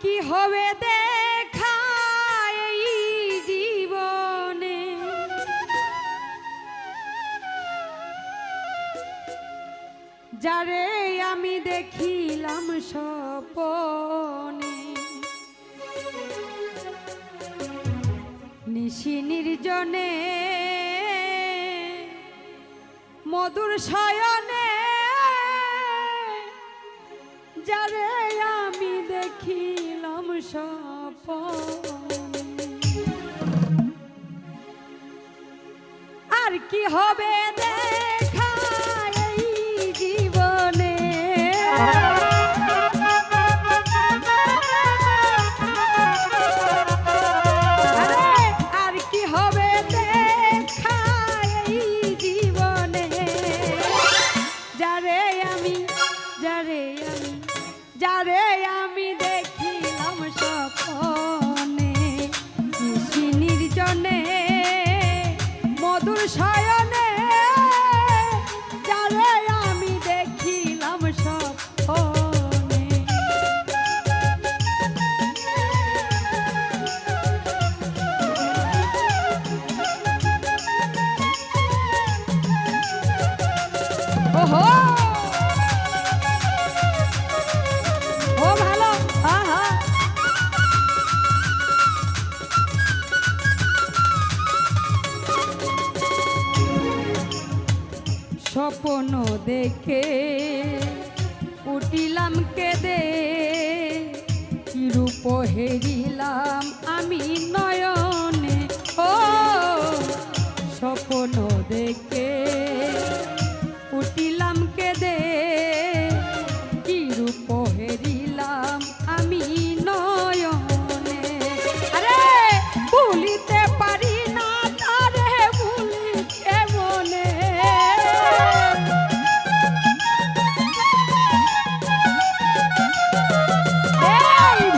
কি হবে দেখা এই জীবনে, যারে আমি দেখিলাম স্বপনে, নিশি নির্জনে মধুর শয়নে, যারে আমি দেখিলাম স্বপনে। আর কি হবে দেখা এই জীবনে, আর কি হবে দেখা এই জীবনে, যারে আমি দেখিলাম স্বপনে, নিশি নির্জনে মধুর শয়নে, যারে আমি দেখিলাম স্বপনে। ওহো স্বপ্ন দেখে উঠিলাম কেঁদে, কি রূপ হেরিলাম আমি নয়নে। ও স্বপ্ন দেখে উঠিলাম কেঁদে, কি রূপ হেরিলাম আমি নয়নে। আরে ভুলিতে পারি না তারে, ভুলি কেমনে,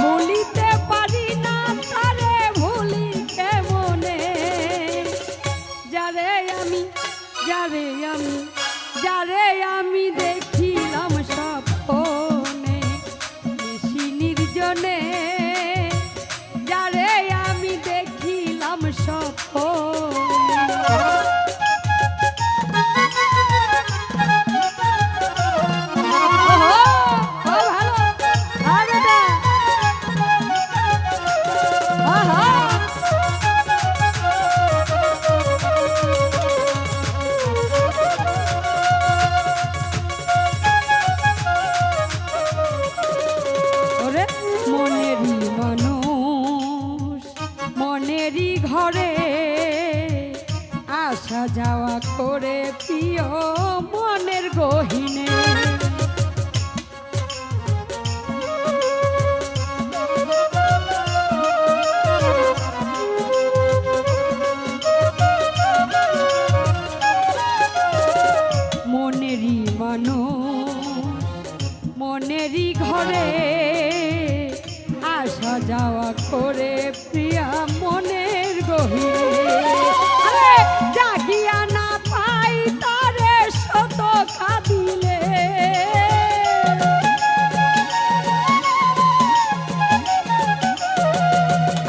ভুলিতে পারি না তারে, ভুলি কেমনে, যারে আমি দেখিলাম স্বপ্নে, নিশি নির্জনে, যারে আমি দেখিলাম স্বপ্নে। মনেরই ঘরে আসা যাওয়া করে প্রিয় মনের গহিনে, মনেরই মানুষ মনেরই ঘরে আসা যাওয়া করে প্রিয়া মনের গহিনে, জাগিয়া না পাই তারে শত কাঁদিলে,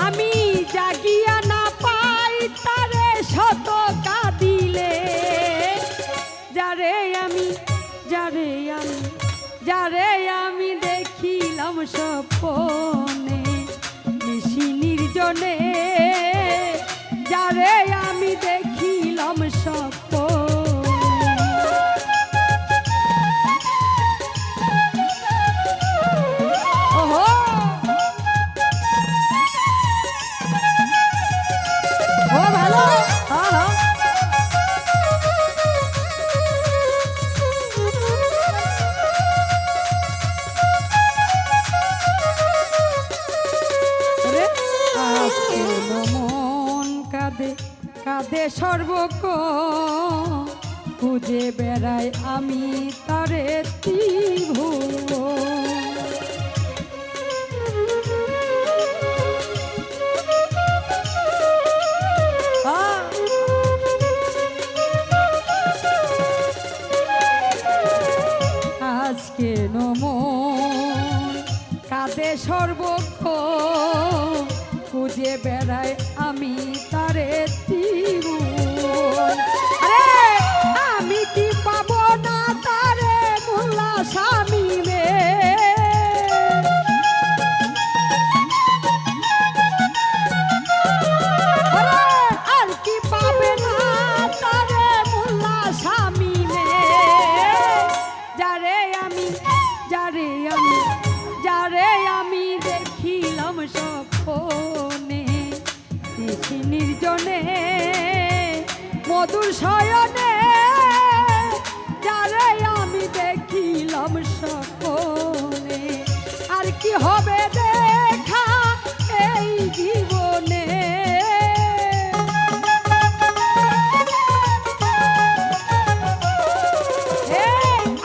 আমি জাগিয়া না পাই তারে শত কাঁদিলে, যারে আমি দেখিলাম স্বপনে, নিশি নির্জনে, যারে আমি দেখিলাম স্বপনে। ওহো ও ভালো, মন কাঁদে কাঁদে সর্বক্ষণ, খুঁজে বেড়াই আমি তারে ত্রিভুবন। আজকে নমন কাঁদে সর্বক্ষণ, খুঁজে বেড়াই আমি তারে জীবন। আরে আমি কি পাবো না তারে মোল্লা স্বামী মে, আর কি পাবে না তারে মোল্লা স্বামী মে, যারে আমি যারে আমি যারে আমি দেখিলাম স্বপ্নে নিশি নির্জনে মধুর শয়নে, যারে আমি দেখিলাম স্বপ্নে, আর কি হবে দেখা এই জীবনে।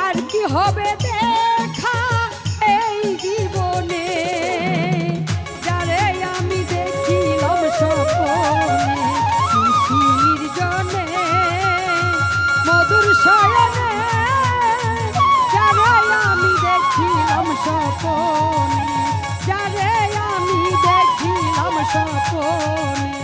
আর কি হবে দেখা এই জীবনে, যারে আমি দেখিলাম স্বপ্নে নিশি নির্জনে মধুর শয়নে, যারে আমি দেখিলাম স্বপ্নে, যারে আমি দেখিলাম স্বপ্নে।